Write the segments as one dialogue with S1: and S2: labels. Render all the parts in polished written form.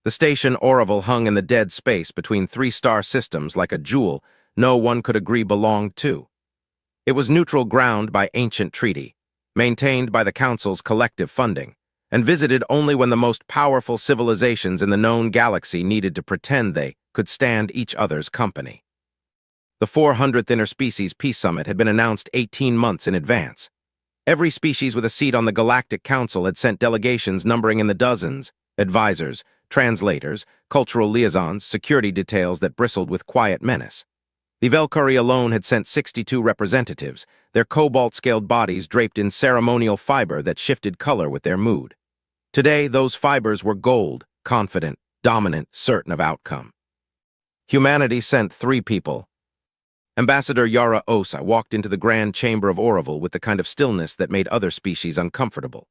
S1: The station Orville hung in the dead space between three-star systems like a jewel no one could agree belonged to. It was neutral ground by ancient treaty, maintained by the Council's collective funding, and visited only when the most powerful civilizations in the known galaxy needed to pretend they could stand each other's company. The 400th Interspecies Peace Summit had been announced 18 months in advance. Every species with a seat on the Galactic Council had sent delegations numbering in the dozens, advisors, translators, cultural liaisons, security details that bristled with quiet menace. The Velkari alone had sent 62 representatives, their cobalt-scaled bodies draped in ceremonial fiber that shifted color with their mood. Today, those fibers were gold, confident, dominant, certain of outcome. Humanity sent 3 people. Ambassador Yara Osai walked into the grand chamber of Orville with the kind of stillness that made other species uncomfortable.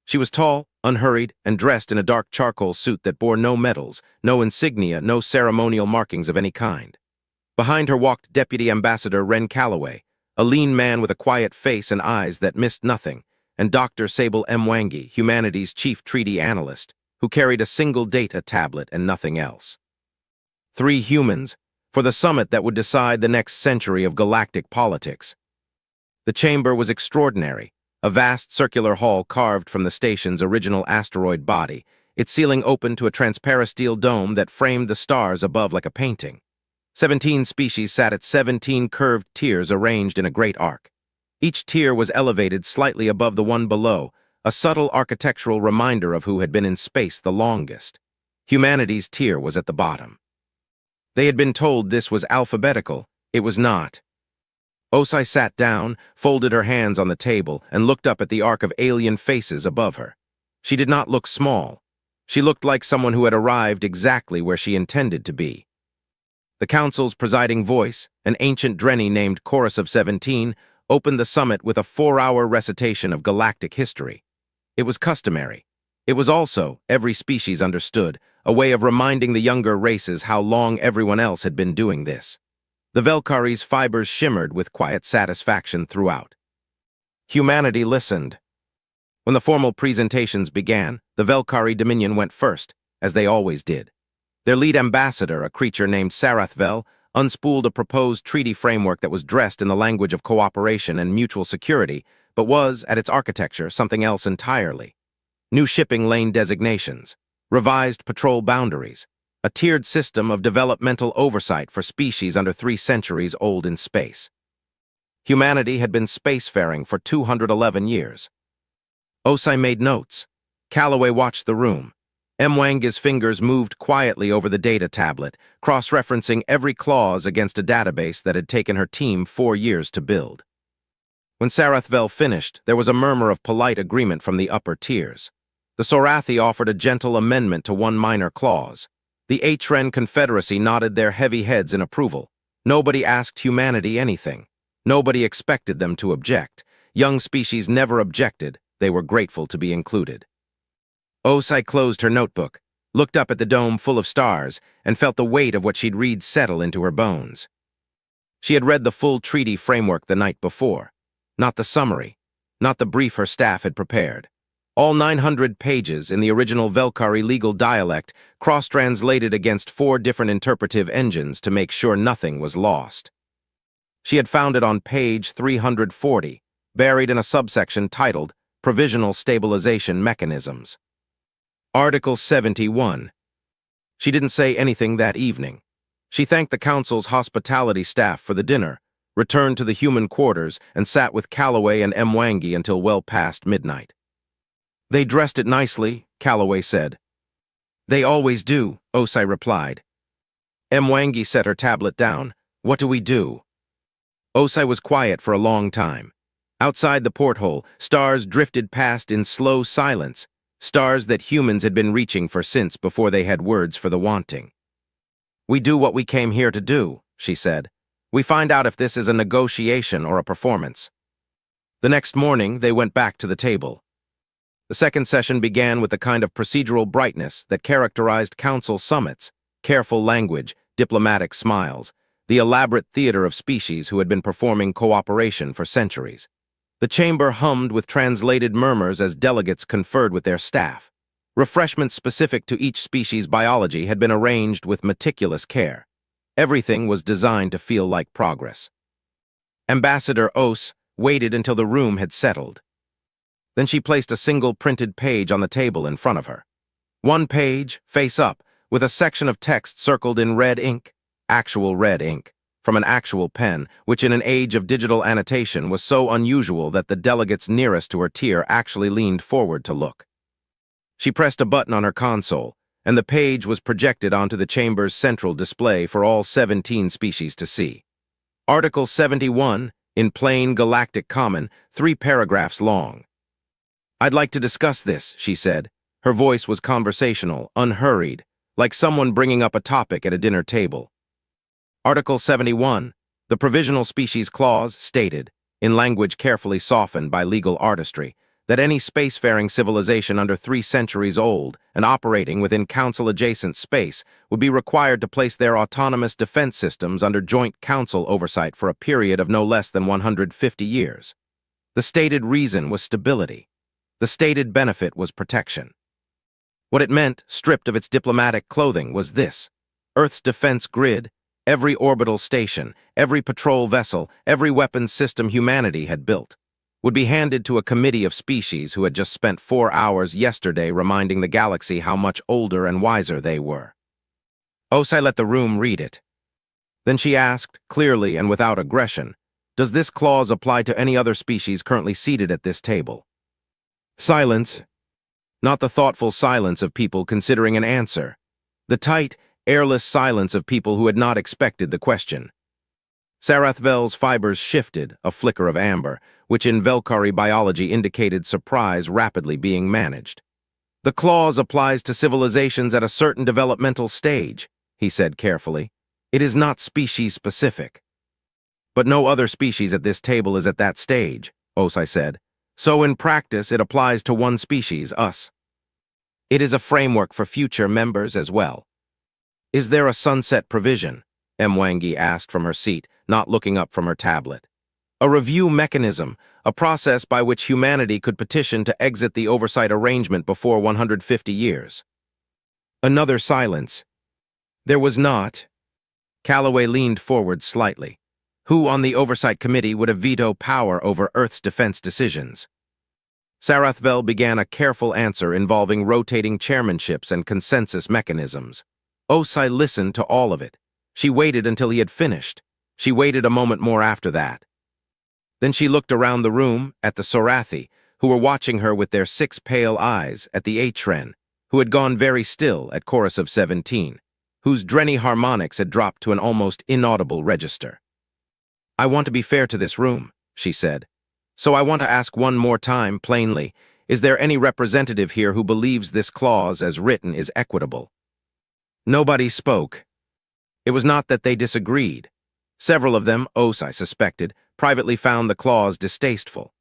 S1: She was tall, unhurried, and dressed in a dark charcoal suit that bore no medals, no insignia, no ceremonial markings of any kind. Behind her walked Deputy Ambassador Ren Calloway, a lean man with a quiet face and eyes that missed nothing, and Dr. Sable Mwangi, humanity's chief treaty analyst, who carried a single data tablet and nothing else. 3 humans, for the summit that would decide the next century of galactic politics. The chamber was extraordinary, a vast circular hall carved from the station's original asteroid body, its ceiling open to a transparent steel dome that framed the stars above like a painting. 17 species sat at 17 curved tiers arranged in a great arc. Each tier was elevated slightly above the one below, a subtle architectural reminder of who had been in space the longest. Humanity's tier was at the bottom. They had been told this was alphabetical. It was not. Osai sat down, folded her hands on the table, and looked up at the arc of alien faces above her. She did not look small. She looked like someone who had arrived exactly where she intended to be. The Council's presiding voice, an ancient Drenni named Chorus of 17, opened the summit with a 4-hour recitation of galactic history. It was customary. It was also, every species understood, a way of reminding the younger races how long everyone else had been doing this. The Velkari's fibers shimmered with quiet satisfaction throughout. Humanity listened. When the formal presentations began, the Velkari Dominion went first, as they always did. Their lead ambassador, a creature named Sarathvel, unspooled a proposed treaty framework that was dressed in the language of cooperation and mutual security, but was, at its architecture, something else entirely. New shipping lane designations, revised patrol boundaries, a tiered system of developmental oversight for species under 3 centuries old in space. Humanity had been spacefaring for 211 years. Osai made notes. Calloway watched the room. Mwangi's fingers moved quietly over the data tablet, cross-referencing every clause against a database that had taken her team 4 years to build. When Sarathvel finished, there was a murmur of polite agreement from the upper tiers. The Sorathi offered a gentle amendment to one minor clause. The Atren Confederacy nodded their heavy heads in approval. Nobody asked humanity anything. Nobody expected them to object. Young species never objected. They were grateful to be included. Osai closed her notebook, looked up at the dome full of stars, and felt the weight of what she'd read settle into her bones. She had read the full treaty framework the night before. Not the summary, not the brief her staff had prepared. All 900 pages in the original Velkari legal dialect, cross-translated against 4 different interpretive engines to make sure nothing was lost. She had found it on page 340, buried in a subsection titled Provisional Stabilization Mechanisms. Article 71. She didn't say anything that evening. She thanked the Council's hospitality staff for the dinner, returned to the human quarters, and sat with Calloway and Mwangi until well past midnight. They dressed it nicely, Calloway said. They always do, Osai replied. Mwangi set her tablet down. What do we do? Osai was quiet for a long time. Outside the porthole, stars drifted past in slow silence, stars that humans had been reaching for since before they had words for the wanting. We do what we came here to do, she said. We find out if this is a negotiation or a performance. The next morning, they went back to the table. The second session began with the kind of procedural brightness that characterized council summits, careful language, diplomatic smiles, the elaborate theater of species who had been performing cooperation for centuries. The chamber hummed with translated murmurs as delegates conferred with their staff. Refreshments specific to each species' biology had been arranged with meticulous care. Everything was designed to feel like progress. Ambassador Ose waited until the room had settled. Then she placed a single printed page on the table in front of her. One page, face up, with a section of text circled in red ink, actual red ink, from an actual pen, which in an age of digital annotation was so unusual that the delegates nearest to her tier actually leaned forward to look. She pressed a button on her console, and the page was projected onto the chamber's central display for all 17 species to see. Article 71, in plain galactic common, 3 paragraphs long. "I'd like to discuss this," she said. Her voice was conversational, unhurried, like someone bringing up a topic at a dinner table. Article 71, the Provisional Species Clause, stated, in language carefully softened by legal artistry, that any spacefaring civilization under 3 centuries old and operating within Council-adjacent space would be required to place their autonomous defense systems under joint Council oversight for a period of no less than 150 years. The stated reason was stability. The stated benefit was protection. What it meant, stripped of its diplomatic clothing, was this: Earth's defense grid, every orbital station, every patrol vessel, every weapons system humanity had built, would be handed to a committee of species who had just spent 4 hours yesterday reminding the galaxy how much older and wiser they were. Osai let the room read it. Then she asked, clearly and without aggression, "Does this clause apply to any other species currently seated at this table?" Silence. Not the thoughtful silence of people considering an answer. The tight, airless silence of people who had not expected the question. Sarathvel's fibers shifted, a flicker of amber, which in Velkari biology indicated surprise rapidly being managed. "The clause applies to civilizations at a certain developmental stage," he said carefully. "It is not species-specific." "But no other species at this table is at that stage," Osai said. "So in practice, it applies to one species, us. It is a framework for future members as well." "Is there a sunset provision?" Mwangi asked from her seat, not looking up from her tablet. "A review mechanism, a process by which humanity could petition to exit the oversight arrangement before 150 years. Another silence. "There was not." Calloway leaned forward slightly. "Who on the oversight committee would have veto power over Earth's defense decisions?" Sarathvel began a careful answer involving rotating chairmanships and consensus mechanisms. Osai listened to all of it. She waited until he had finished. She waited a moment more after that. Then she looked around the room, at the Sorathi, who were watching her with their 6 pale eyes, at the Atren, who had gone very still at Chorus of 17, whose Drenny harmonics had dropped to an almost inaudible register. "I want to be fair to this room," she said. "So I want to ask one more time, plainly, is there any representative here who believes this clause, as written, is equitable?" Nobody spoke. It was not that they disagreed. Several of them, Osai suspected, privately found the clause distasteful.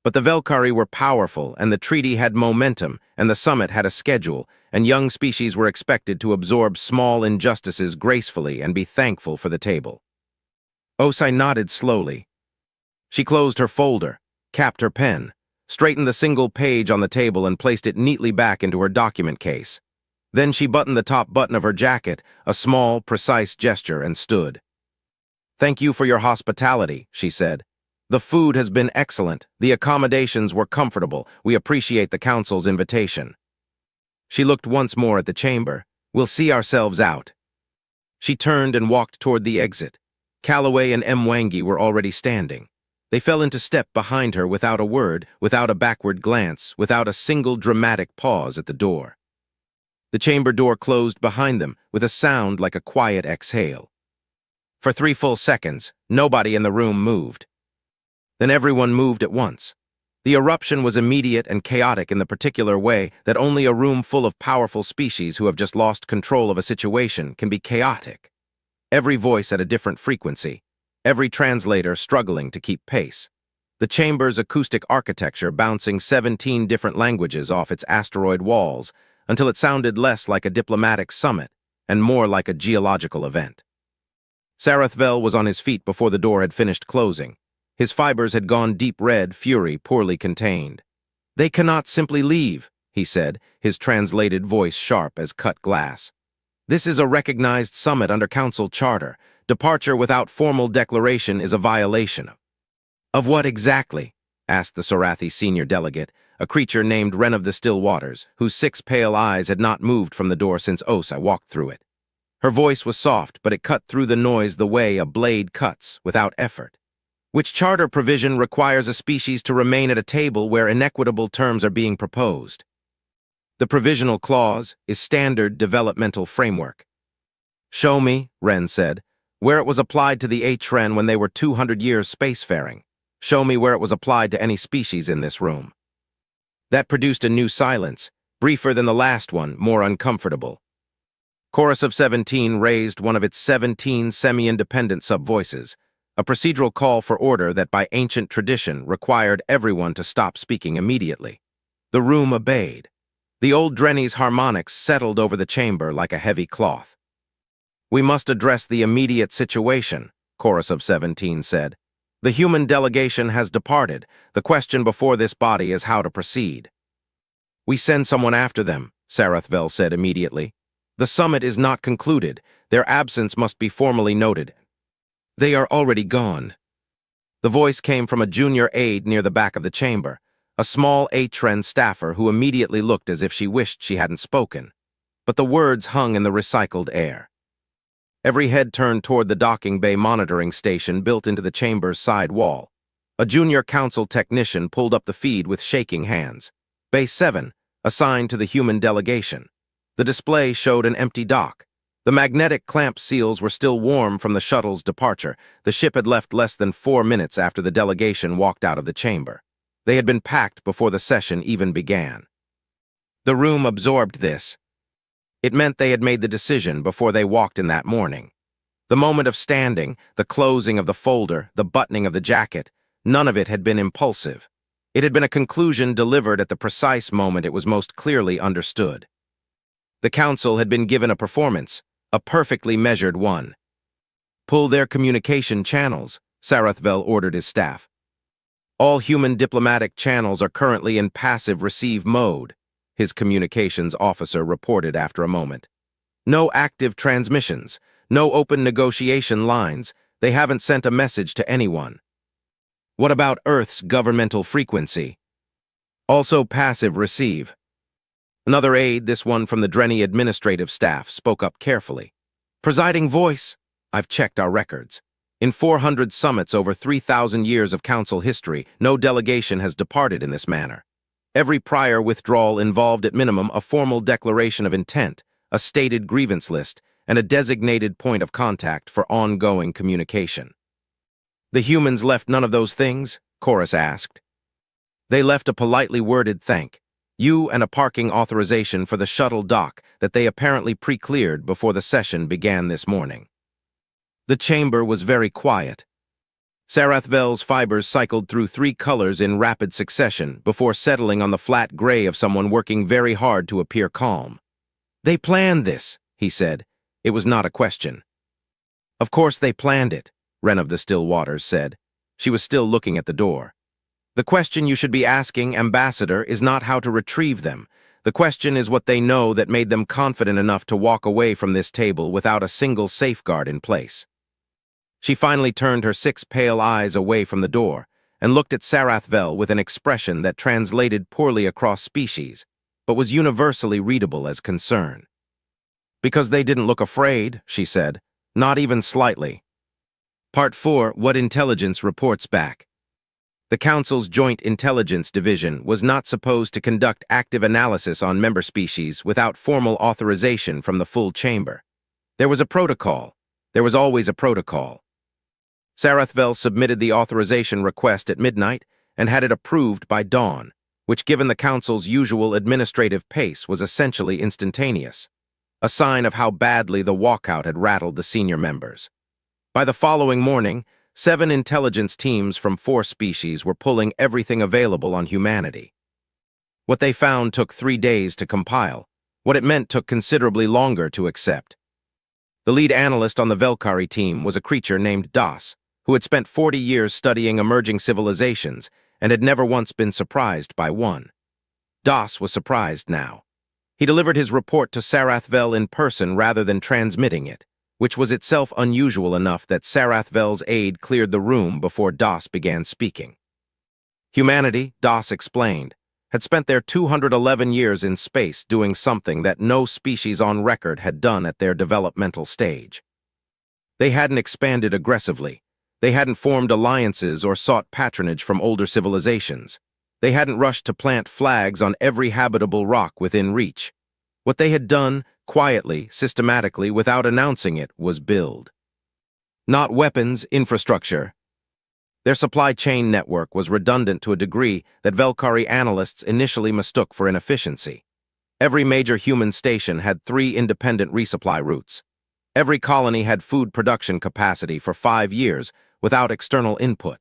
S1: But the Velkari were powerful, and the treaty had momentum, and the summit had a schedule, and young species were expected to absorb small injustices gracefully and be thankful for the table. Osai nodded slowly. She closed her folder, capped her pen, straightened the single page on the table and placed it neatly back into her document case. Then she buttoned the top button of her jacket, a small, precise gesture, and stood. "Thank you for your hospitality," she said. "The food has been excellent. The accommodations were comfortable. We appreciate the council's invitation." She looked once more at the chamber. "We'll see ourselves out." She turned and walked toward the exit. Calloway and Mwangi were already standing. They fell into step behind her without a word, without a backward glance, without a single dramatic pause at the door. The chamber door closed behind them with a sound like a quiet exhale. For 3 full seconds, nobody in the room moved. Then everyone moved at once. The eruption was immediate and chaotic in the particular way that only a room full of powerful species who have just lost control of a situation can be chaotic. Every voice at a different frequency, every translator struggling to keep pace. The chamber's acoustic architecture bouncing 17 different languages off its asteroid walls until it sounded less like a diplomatic summit and more like a geological event. Sarathvel was on his feet before the door had finished closing. His fibers had gone deep red, fury poorly contained. "They cannot simply leave," he said, his translated voice sharp as cut glass. "This is a recognized summit under Council Charter. Departure without formal declaration is a violation." "Of what exactly?" asked the Sorathi senior delegate, a creature named Wren of the Still Waters, whose 6 pale eyes had not moved from the door since Osa walked through it. Her voice was soft, but it cut through the noise the way a blade cuts, without effort. "Which charter provision requires a species to remain at a table where inequitable terms are being proposed? The provisional clause is standard developmental framework." "Show me," Wren said, "where it was applied to the H-Wren when they were 200 years spacefaring. Show me where it was applied to any species in this room." That produced a new silence, briefer than the last one, more uncomfortable. Chorus of 17 raised one of its 17 semi-independent sub-voices, a procedural call for order that by ancient tradition required everyone to stop speaking immediately. The room obeyed. The old Drenny's harmonics settled over the chamber like a heavy cloth. "We must address the immediate situation," Chorus of 17 said. "The human delegation has departed. The question before this body is how to proceed." "We send someone after them," Sarathvel said immediately. "The summit is not concluded. Their absence must be formally noted." "They are already gone." The voice came from a junior aide near the back of the chamber, a small H-Wren staffer who immediately looked as if she wished she hadn't spoken. But the words hung in the recycled air. Every head turned toward the docking bay monitoring station built into the chamber's side wall. A junior council technician pulled up the feed with shaking hands. Bay 7, assigned to the human delegation. The display showed an empty dock. The magnetic clamp seals were still warm from the shuttle's departure. The ship had left less than 4 minutes after the delegation walked out of the chamber. They had been packed before the session even began. The room absorbed this. It meant they had made the decision before they walked in that morning. The moment of standing, the closing of the folder, the buttoning of the jacket, none of it had been impulsive. It had been a conclusion delivered at the precise moment it was most clearly understood. The council had been given a performance, a perfectly measured one. "Pull their communication channels," Sarathvel ordered his staff. "All human diplomatic channels are currently in passive receive mode," his communications officer reported after a moment. "No active transmissions, no open negotiation lines. They haven't sent a message to anyone." "What about Earth's governmental frequency?" "Also passive receive." Another aide, this one from the Drenny administrative staff, spoke up carefully. "Presiding voice, I've checked our records. In 400 summits over 3,000 years of council history, no delegation has departed in this manner. Every prior withdrawal involved at minimum a formal declaration of intent, a stated grievance list, and a designated point of contact for ongoing communication." "The humans left none of those things?" Chorus asked. "They left a politely worded thank you and a parking authorization for the shuttle dock that they apparently pre-cleared before the session began this morning." The chamber was very quiet. Sarathvel's fibers cycled through 3 colors in rapid succession before settling on the flat gray of someone working very hard to appear calm. "They planned this," he said. It was not a question. "Of course they planned it," Wren of the Still Waters said. She was still looking at the door. "The question you should be asking, Ambassador, is not how to retrieve them. The question is what they know that made them confident enough to walk away from this table without a single safeguard in place." She finally turned her 6 pale eyes away from the door and looked at Sarathvel with an expression that translated poorly across species, but was universally readable as concern. "Because they didn't look afraid," she said, "not even slightly." Part 4, What Intelligence Reports Back. The Council's Joint Intelligence Division was not supposed to conduct active analysis on member species without formal authorization from the full chamber. There was a protocol. There was always a protocol. Sarathvel submitted the authorization request at midnight and had it approved by dawn, which given the Council's usual administrative pace was essentially instantaneous, a sign of how badly the walkout had rattled the senior members. By the following morning, 7 intelligence teams from 4 species were pulling everything available on humanity. What they found took 3 days to compile. What it meant took considerably longer to accept. The lead analyst on the Velkari team was a creature named Das, who had spent 40 years studying emerging civilizations and had never once been surprised by one. Das was surprised now. He delivered his report to Sarathvel in person rather than transmitting it, which was itself unusual enough that Sarathvel's aide cleared the room before Das began speaking. Humanity, Das explained, had spent their 211 years in space doing something that no species on record had done at their developmental stage. They hadn't expanded aggressively. They hadn't formed alliances or sought patronage from older civilizations. They hadn't rushed to plant flags on every habitable rock within reach. What they had done, quietly, systematically, without announcing it, was build. Not weapons, infrastructure. Their supply chain network was redundant to a degree that Velkari analysts initially mistook for inefficiency. Every major human station had 3 independent resupply routes. Every colony had food production capacity for 5 years without external input.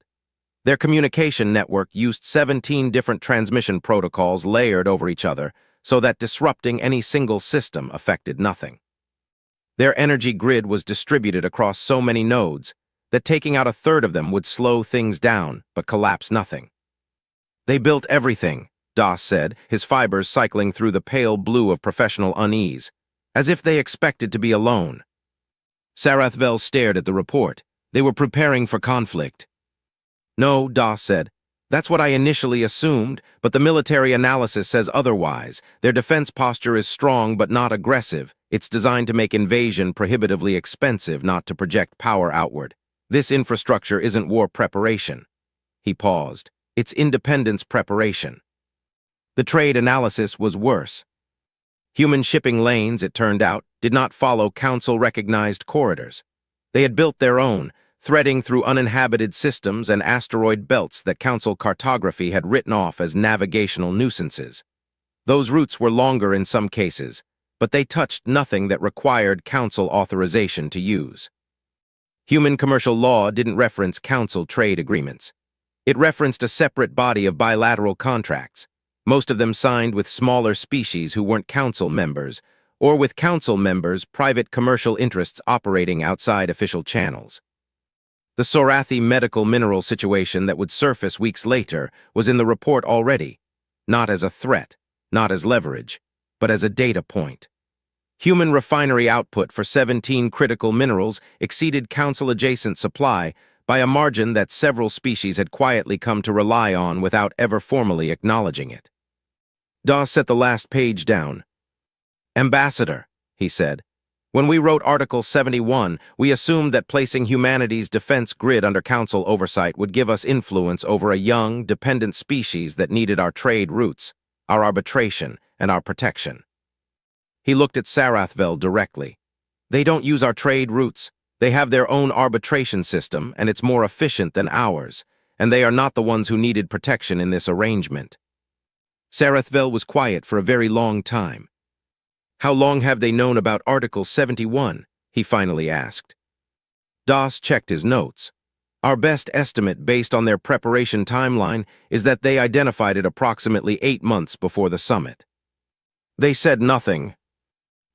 S1: Their communication network used 17 different transmission protocols layered over each other so that disrupting any single system affected nothing. Their energy grid was distributed across so many nodes that taking out a third of them would slow things down but collapse nothing. They built everything, Das said, his fibers cycling through the pale blue of professional unease, as if they expected to be alone. Sarathvel stared at the report. They were preparing for conflict. No, Das said. That's what I initially assumed, but the military analysis says otherwise. Their defense posture is strong but not aggressive. It's designed to make invasion prohibitively expensive, not to project power outward. This infrastructure isn't war preparation. He paused. It's independence preparation. The trade analysis was worse. Human shipping lanes, it turned out, did not follow Council-recognized corridors. They had built their own, threading through uninhabited systems and asteroid belts that Council cartography had written off as navigational nuisances. Those routes were longer in some cases, but they touched nothing that required Council authorization to use. Human commercial law didn't reference Council trade agreements. It referenced a separate body of bilateral contracts, most of them signed with smaller species who weren't Council members, or with Council members' private commercial interests operating outside official channels. The Sorathi medical mineral situation that would surface weeks later was in the report already, not as a threat, not as leverage, but as a data point. Human refinery output for 17 critical minerals exceeded Council-adjacent supply by a margin that several species had quietly come to rely on without ever formally acknowledging it. Das set the last page down. "Ambassador," he said, "when we wrote Article 71, we assumed that placing humanity's defense grid under Council oversight would give us influence over a young, dependent species that needed our trade routes, our arbitration, and our protection." He looked at Sarathvel directly. "They don't use our trade routes. They have their own arbitration system, and it's more efficient than ours, and they are not the ones who needed protection in this arrangement." Sarathvel was quiet for a very long time. "How long have they known about Article 71? He finally asked. Das checked his notes. "Our best estimate based on their preparation timeline is that they identified it approximately 8 months before the summit." "They said nothing."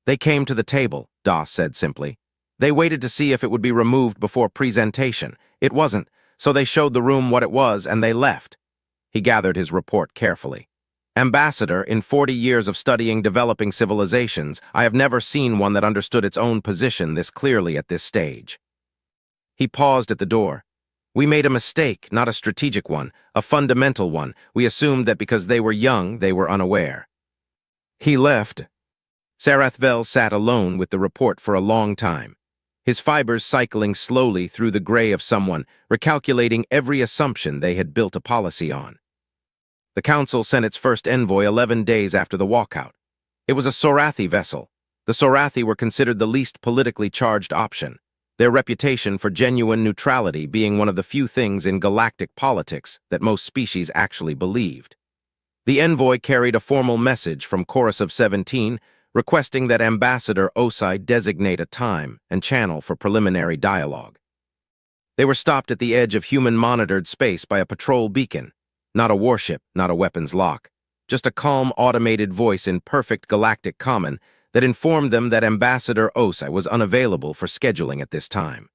S1: "They came to the table," Das said simply. "They waited to see if it would be removed before presentation. It wasn't, so they showed the room what it was and they left." He gathered his report carefully. "Ambassador, in 40 years of studying developing civilizations, I have never seen one that understood its own position this clearly at this stage." He paused at the door. "We made a mistake, not a strategic one, a fundamental one. We assumed that because they were young, they were unaware." He left. Sarathvel sat alone with the report for a long time, his fibers cycling slowly through the gray of someone, recalculating every assumption they had built a policy on. The Council sent its first envoy 11 days after the walkout. It was a Sorathi vessel. The Sorathi were considered the least politically charged option, their reputation for genuine neutrality being one of the few things in galactic politics that most species actually believed. The envoy carried a formal message from Chorus of 17, requesting that Ambassador Osai designate a time and channel for preliminary dialogue. They were stopped at the edge of human-monitored space by a patrol beacon, not a warship, not a weapons lock, just a calm automated voice in perfect galactic common that informed them that Ambassador Osai was unavailable for scheduling at this time.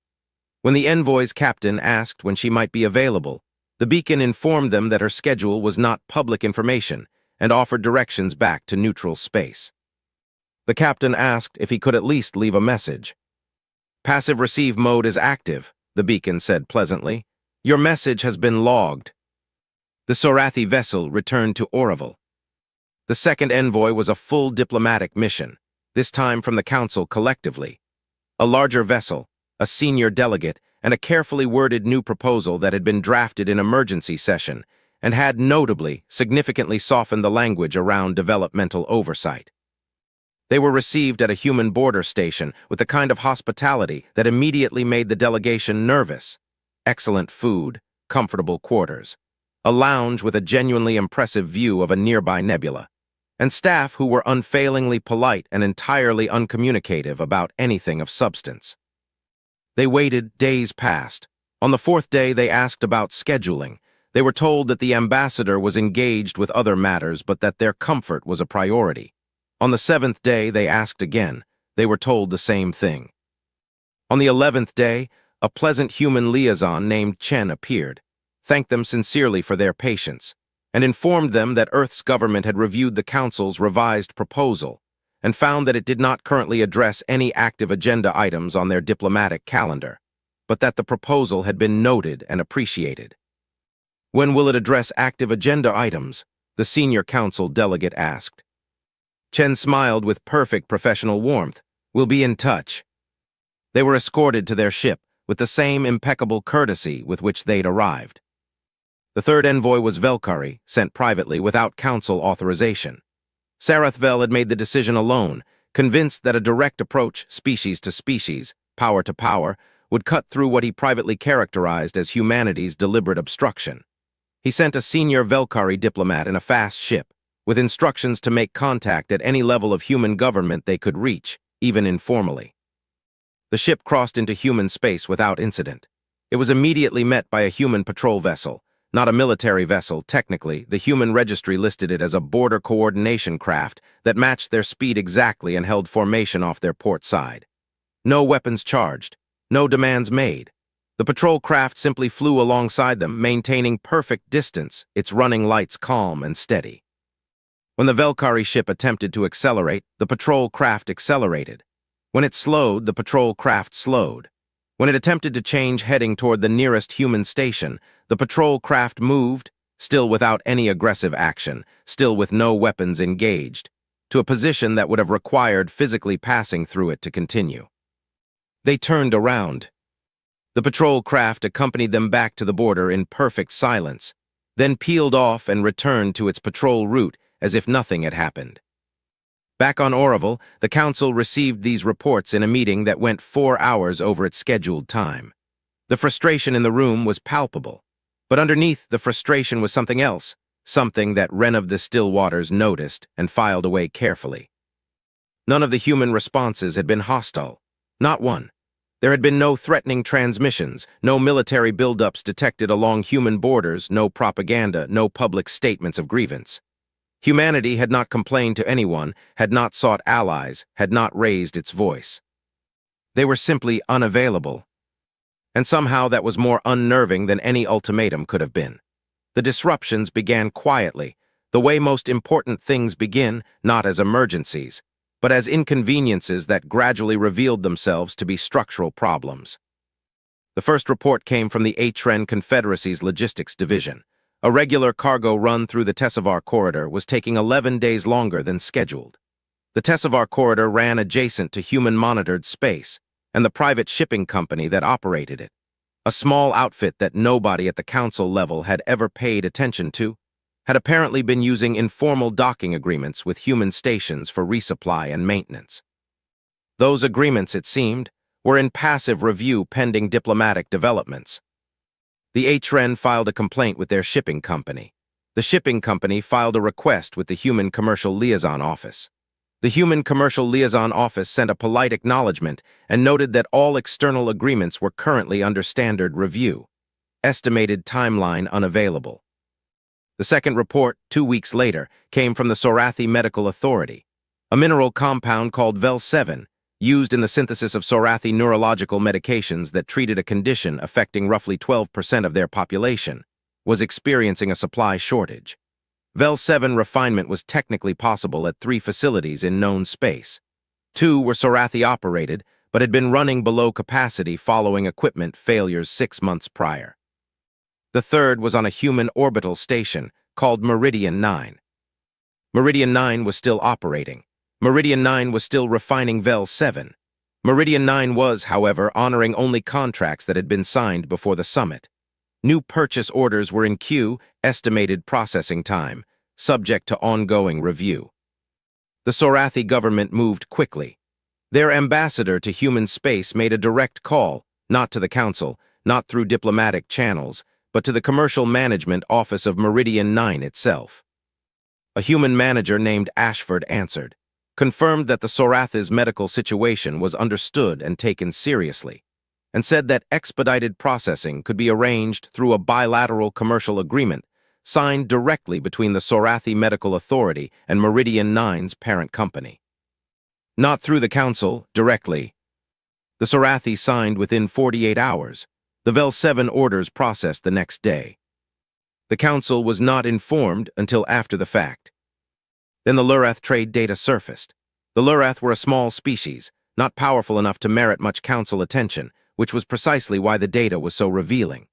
S1: When the envoy's captain asked when she might be available, the beacon informed them that her schedule was not public information and offered directions back to neutral space. The captain asked if he could at least leave a message. "Passive receive mode is active," the beacon said pleasantly. "Your message has been logged." The Sorathi vessel returned to Oroville. The second envoy was a full diplomatic mission, this time from the Council collectively. A larger vessel, a senior delegate, and a carefully worded new proposal that had been drafted in emergency session and had notably, significantly softened the language around developmental oversight. They were received at a human border station with the kind of hospitality that immediately made the delegation nervous. Excellent food, comfortable quarters, a lounge with a genuinely impressive view of a nearby nebula, and staff who were unfailingly polite and entirely uncommunicative about anything of substance. They waited, days passed. On the fourth day they asked about scheduling. They were told that the ambassador was engaged with other matters but that their comfort was a priority. On the seventh day they asked again. They were told the same thing. On the 11th day, a pleasant human liaison named Chen appeared, thanked them sincerely for their patience, and informed them that Earth's government had reviewed the Council's revised proposal and found that it did not currently address any active agenda items on their diplomatic calendar, but that the proposal had been noted and appreciated. "When will it address active agenda items?" the senior council delegate asked. Chen smiled with perfect professional warmth. "We'll be in touch." They were escorted to their ship with the same impeccable courtesy with which they'd arrived. The third envoy was Velkari, sent privately without council authorization. Sarathvel had made the decision alone, convinced that a direct approach, species to species, power to power, would cut through what he privately characterized as humanity's deliberate obstruction. He sent a senior Velkari diplomat in a fast ship, with instructions to make contact at any level of human government they could reach, even informally. The ship crossed into human space without incident. It was immediately met by a human patrol vessel. Not a military vessel, technically, the human registry listed it as a border coordination craft that matched their speed exactly and held formation off their port side. No weapons charged, no demands made. The patrol craft simply flew alongside them, maintaining perfect distance, its running lights calm and steady. When the Velkari ship attempted to accelerate, the patrol craft accelerated. When it slowed, the patrol craft slowed. When it attempted to change heading toward the nearest human station, the patrol craft moved, still without any aggressive action, still with no weapons engaged, to a position that would have required physically passing through it to continue. They turned around. The patrol craft accompanied them back to the border in perfect silence, then peeled off and returned to its patrol route as if nothing had happened. Back on Oroville, the Council received these reports in a meeting that went 4 hours over its scheduled time. The frustration in the room was palpable, but underneath the frustration was something else, something that Wren of the Still Waters noticed and filed away carefully. None of the human responses had been hostile, not one. There had been no threatening transmissions, no military buildups detected along human borders, no propaganda, no public statements of grievance. Humanity had not complained to anyone, had not sought allies, had not raised its voice. They were simply unavailable. And somehow that was more unnerving than any ultimatum could have been. The disruptions began quietly, the way most important things begin, not as emergencies, but as inconveniences that gradually revealed themselves to be structural problems. The first report came from the Atren Confederacy's Logistics Division. A regular cargo run through the Tesavar corridor was taking 11 days longer than scheduled. The Tesavar corridor ran adjacent to human-monitored space, and the private shipping company that operated it, a small outfit that nobody at the council level had ever paid attention to, had apparently been using informal docking agreements with human stations for resupply and maintenance. Those agreements, it seemed, were in passive review pending diplomatic developments. The Atren filed a complaint with their shipping company. The shipping company filed a request with the Human Commercial Liaison Office. The Human Commercial Liaison Office sent a polite acknowledgement and noted that all external agreements were currently under standard review. Estimated timeline unavailable. The second report, 2 weeks later, came from the Sorathi Medical Authority. A mineral compound called Vel-7, used in the synthesis of Sorathi neurological medications that treated a condition affecting roughly 12% of their population, was experiencing a supply shortage. Vel 7 refinement was technically possible at 3 facilities in known space. 2 were Sorathi-operated, but had been running below capacity following equipment failures 6 months prior. The third was on a human orbital station called Meridian 9. Meridian 9 was still operating. Meridian 9 was still refining Vel 7. Meridian 9 was, however, honoring only contracts that had been signed before the summit. New purchase orders were in queue, estimated processing time, subject to ongoing review. The Sorathi government moved quickly. Their ambassador to human space made a direct call, not to the council, not through diplomatic channels, but to the commercial management office of Meridian 9 itself. A human manager named Ashford answered, confirmed that the Sorathi's medical situation was understood and taken seriously, and said that expedited processing could be arranged through a bilateral commercial agreement signed directly between the Sorathi Medical Authority and Meridian 9's parent company. Not through the council, directly. The Sorathi signed within 48 hours. The Vel 7 orders processed the next day. The council was not informed until after the fact. Then the Lurath trade data surfaced. The Lurath were a small species, not powerful enough to merit much council attention, which was precisely why the data was so revealing.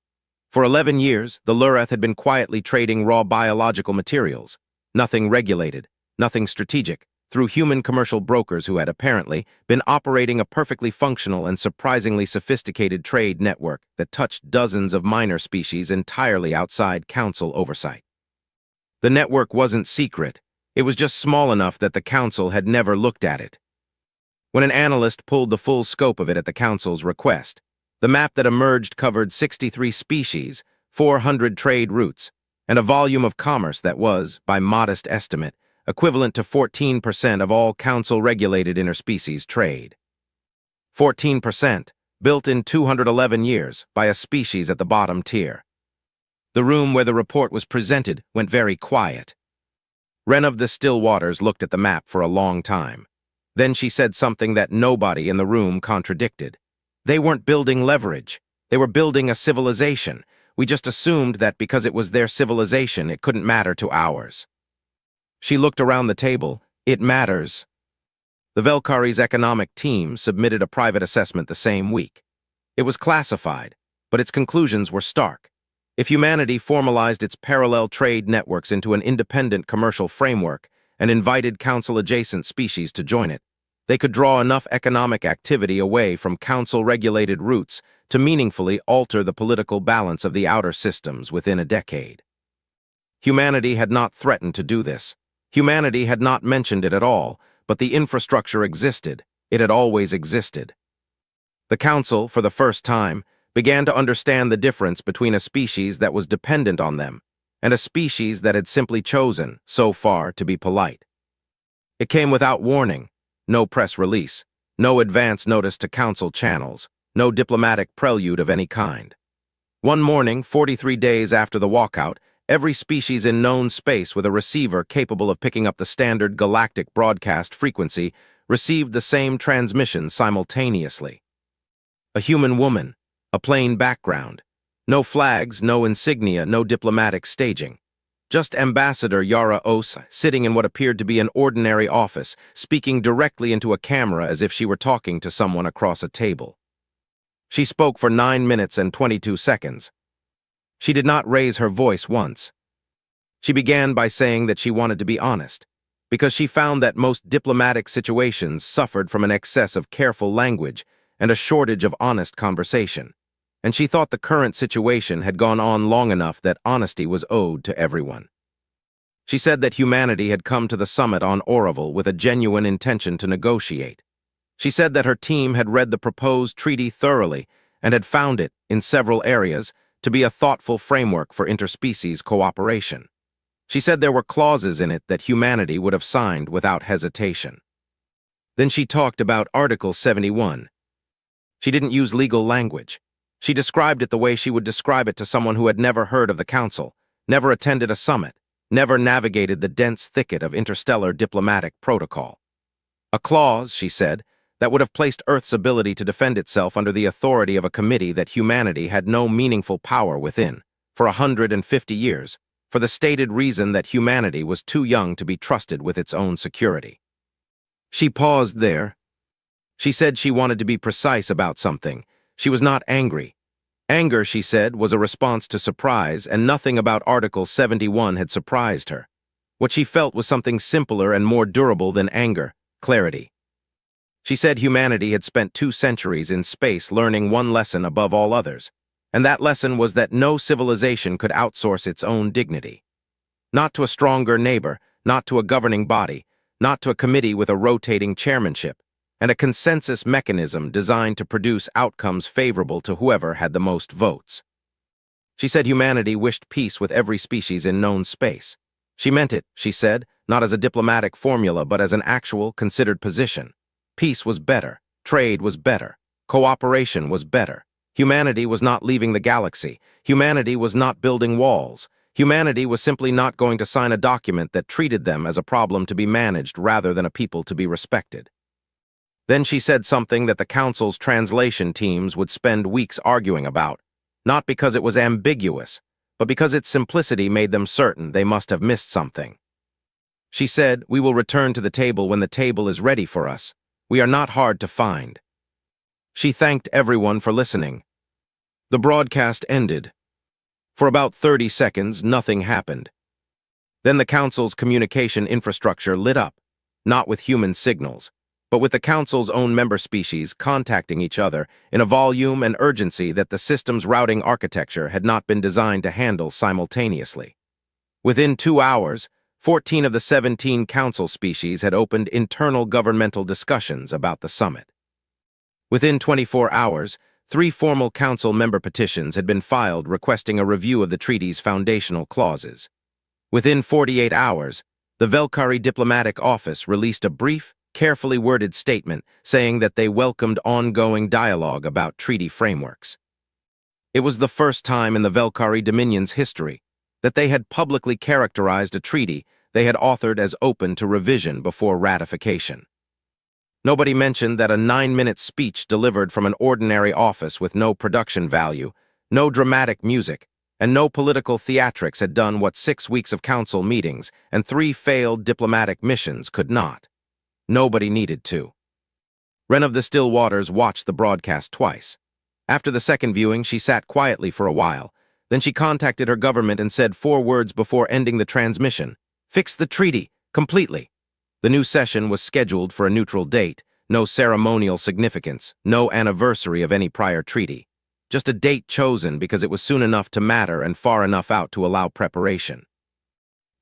S1: For 11 years, the Lurath had been quietly trading raw biological materials, nothing regulated, nothing strategic, through human commercial brokers who had apparently been operating a perfectly functional and surprisingly sophisticated trade network that touched dozens of minor species entirely outside council oversight. The network wasn't secret, it was just small enough that the council had never looked at it. When an analyst pulled the full scope of it at the council's request, the map that emerged covered 63 species, 400 trade routes, and a volume of commerce that was, by modest estimate, equivalent to 14% of all council-regulated interspecies trade. 14%, built in 211 years by a species at the bottom tier. The room where the report was presented went very quiet. Wren of the Still Waters looked at the map for a long time. Then she said something that nobody in the room contradicted. They weren't building leverage. They were building a civilization. We just assumed that because it was their civilization, it couldn't matter to ours. She looked around the table. It matters. The Velkari's economic team submitted a private assessment the same week. It was classified, but its conclusions were stark. If humanity formalized its parallel trade networks into an independent commercial framework and invited council-adjacent species to join it, they could draw enough economic activity away from council-regulated routes to meaningfully alter the political balance of the outer systems within a decade. Humanity had not threatened to do this. Humanity had not mentioned it at all, but the infrastructure existed. It had always existed. The Council, for the first time, began to understand the difference between a species that was dependent on them and a species that had simply chosen, so far, to be polite. It came without warning, no press release, no advance notice to council channels, no diplomatic prelude of any kind. One morning, 43 days after the walkout, every species in known space with a receiver capable of picking up the standard galactic broadcast frequency received the same transmission simultaneously. A human woman, a plain background, no flags, no insignia, no diplomatic staging. Just Ambassador Yara Os sitting in what appeared to be an ordinary office, speaking directly into a camera as if she were talking to someone across a table. She spoke for 9 minutes and 22 seconds. She did not raise her voice once. She began by saying that she wanted to be honest, because she found that most diplomatic situations suffered from an excess of careful language and a shortage of honest conversation, and she thought the current situation had gone on long enough that honesty was owed to everyone. She said that humanity had come to the summit on Oroville with a genuine intention to negotiate. She said that her team had read the proposed treaty thoroughly and had found it, in several areas, to be a thoughtful framework for interspecies cooperation. She said there were clauses in it that humanity would have signed without hesitation. Then she talked about Article 71. She didn't use legal language. She described it the way she would describe it to someone who had never heard of the Council, never attended a summit, never navigated the dense thicket of interstellar diplomatic protocol. A clause, she said, that would have placed Earth's ability to defend itself under the authority of a committee that humanity had no meaningful power within, for 150 years, for the stated reason that humanity was too young to be trusted with its own security. She paused there. She said she wanted to be precise about something. She was not angry. Anger, she said, was a response to surprise, and nothing about Article 71 had surprised her. What she felt was something simpler and more durable than anger: clarity. She said humanity had spent 2 centuries in space learning one lesson above all others, and that lesson was that no civilization could outsource its own dignity. Not to a stronger neighbor, not to a governing body, not to a committee with a rotating chairmanship, and a consensus mechanism designed to produce outcomes favorable to whoever had the most votes. She said humanity wished peace with every species in known space. She meant it, she said, not as a diplomatic formula but as an actual, considered position. Peace was better, trade was better, cooperation was better. Humanity was not leaving the galaxy. Humanity was not building walls. Humanity was simply not going to sign a document that treated them as a problem to be managed rather than a people to be respected. Then she said something that the Council's translation teams would spend weeks arguing about, not because it was ambiguous, but because its simplicity made them certain they must have missed something. She said, "We will return to the table when the table is ready for us. We are not hard to find." She thanked everyone for listening. The broadcast ended. For about 30 seconds, nothing happened. Then the Council's communication infrastructure lit up, not with human signals, but with the Council's own member species contacting each other in a volume and urgency that the system's routing architecture had not been designed to handle simultaneously. Within 2 hours, 14 of the 17 Council species had opened internal governmental discussions about the summit. Within 24 hours, 3 formal Council member petitions had been filed requesting a review of the treaty's foundational clauses. Within 48 hours, the Velkari Diplomatic Office released a brief, carefully worded statement saying that they welcomed ongoing dialogue about treaty frameworks. It was the first time in the Velkari Dominion's history that they had publicly characterized a treaty they had authored as open to revision before ratification. Nobody mentioned that a 9-minute speech delivered from an ordinary office with no production value, no dramatic music, and no political theatrics had done what 6 weeks of council meetings and 3 failed diplomatic missions could not. Nobody needed to. Wren of the Still Waters watched the broadcast twice. After the second viewing, she sat quietly for a while. Then she contacted her government and said 4 words before ending the transmission: "Fix the treaty, completely." The new session was scheduled for a neutral date, no ceremonial significance, no anniversary of any prior treaty. Just a date chosen because it was soon enough to matter and far enough out to allow preparation.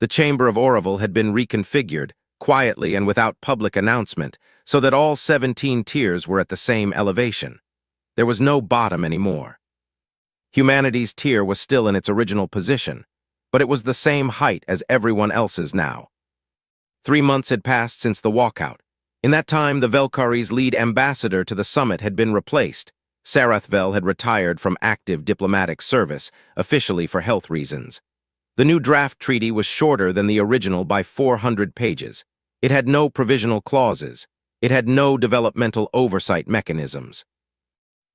S1: The Chamber of Orville had been reconfigured, quietly and without public announcement, so that all 17 tiers were at the same elevation. There was no bottom anymore. Humanity's tier was still in its original position, but it was the same height as everyone else's now. 3 months had passed since the walkout. In that time, the Velkari's lead ambassador to the summit had been replaced. Sarathvel had retired from active diplomatic service, officially for health reasons. The new draft treaty was shorter than the original by 400 pages. It had no provisional clauses. It had no developmental oversight mechanisms.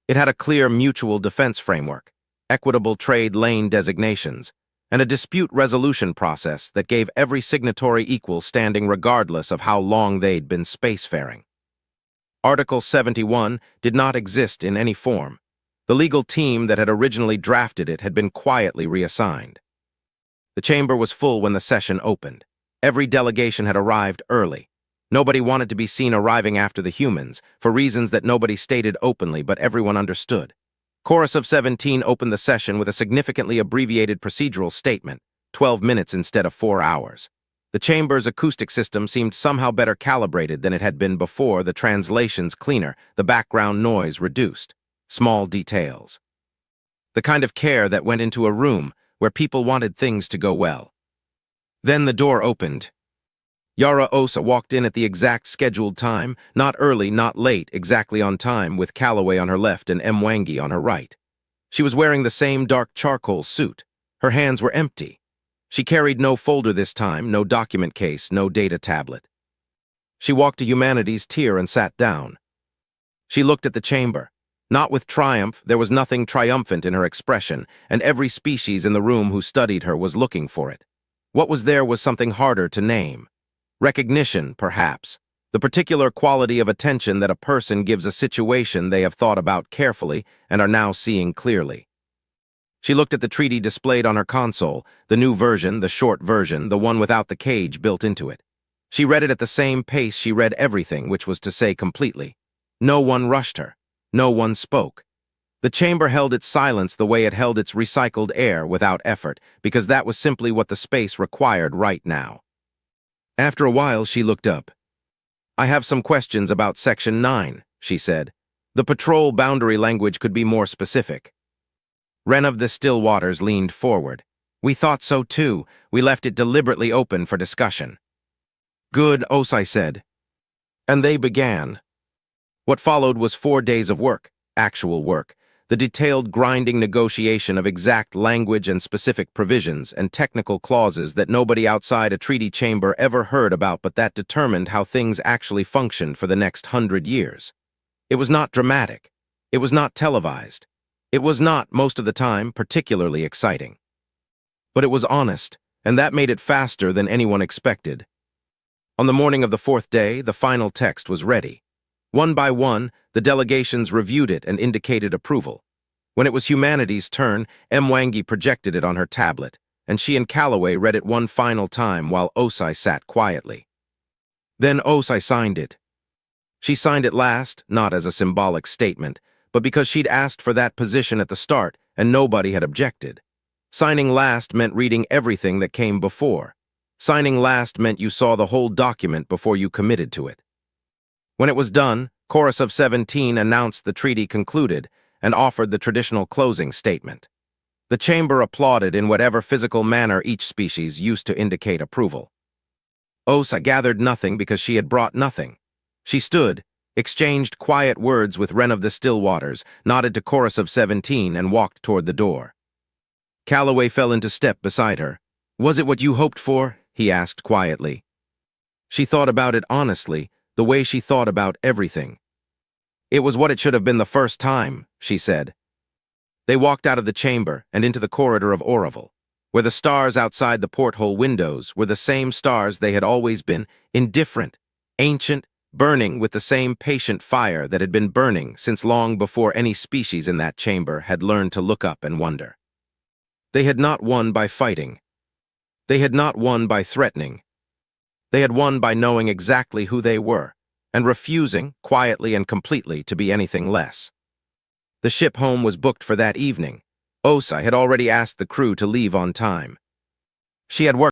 S1: It had a clear mutual defense framework, equitable trade lane designations, and a dispute resolution process that gave every signatory equal standing regardless of how long they'd been spacefaring. Article 71 did not exist in any form. The legal team that had originally drafted it had been quietly reassigned. The chamber was full when the session opened. Every delegation had arrived early. Nobody wanted to be seen arriving after the humans, for reasons that nobody stated openly, but everyone understood. Chorus of 17 opened the session with a significantly abbreviated procedural statement, 12 minutes instead of 4 hours. The chamber's acoustic system seemed somehow better calibrated than it had been before, the translations cleaner, the background noise reduced. Small details. The kind of care that went into a room where people wanted things to go well. Then the door opened. Yara Osa walked in at the exact scheduled time, not early, not late, exactly on time, with Calloway on her left and Mwangi on her right. She was wearing the same dark charcoal suit. Her hands were empty. She carried no folder this time, no document case, no data tablet. She walked to Humanity's tier and sat down. She looked at the chamber. Not with triumph, there was nothing triumphant in her expression, and every species in the room who studied her was looking for it. What was there was something harder to name. Recognition, perhaps. The particular quality of attention that a person gives a situation they have thought about carefully and are now seeing clearly. She looked at the treaty displayed on her console, the new version, the short version, the one without the cage built into it. She read it at the same pace she read everything, which was to say completely. No one rushed her. No one spoke. The chamber held its silence the way it held its recycled air without effort, because that was simply what the space required right now. After a while, she looked up. "I have some questions about Section 9, she said. "The patrol boundary language could be more specific." Wren of the Still Waters leaned forward. "We thought so too. We left it deliberately open for discussion." "Good," Osai said. And they began. What followed was 4 days of work, actual work, the detailed grinding negotiation of exact language and specific provisions and technical clauses that nobody outside a treaty chamber ever heard about, but that determined how things actually functioned for the next 100 years. It was not dramatic. It was not televised. It was not, most of the time, particularly exciting. But it was honest, and that made it faster than anyone expected. On the morning of the 4th day, the final text was ready. One by one, the delegations reviewed it and indicated approval. When it was humanity's turn, Mwangi projected it on her tablet, and she and Calloway read it one final time while Osai sat quietly. Then Osai signed it. She signed it last, not as a symbolic statement, but because she'd asked for that position at the start and nobody had objected. Signing last meant reading everything that came before. Signing last meant you saw the whole document before you committed to it. When it was done, Chorus of 17 announced the treaty concluded and offered the traditional closing statement. The chamber applauded in whatever physical manner each species used to indicate approval. Osa gathered nothing because she had brought nothing. She stood, exchanged quiet words with Wren of the Still Waters, nodded to Chorus of 17, and walked toward the door. Calloway fell into step beside her. "Was it what you hoped for?" he asked quietly. She thought about it honestly, the way she thought about everything. "It was what it should have been the first time," she said. They walked out of the chamber and into the corridor of Oroville, where the stars outside the porthole windows were the same stars they had always been, indifferent, ancient, burning with the same patient fire that had been burning since long before any species in that chamber had learned to look up and wonder. They had not won by fighting. They had not won by threatening. They had won by knowing exactly who they were, and refusing, quietly and completely, to be anything less. The ship home was booked for that evening. Osai had already asked the crew to leave on time. She had worked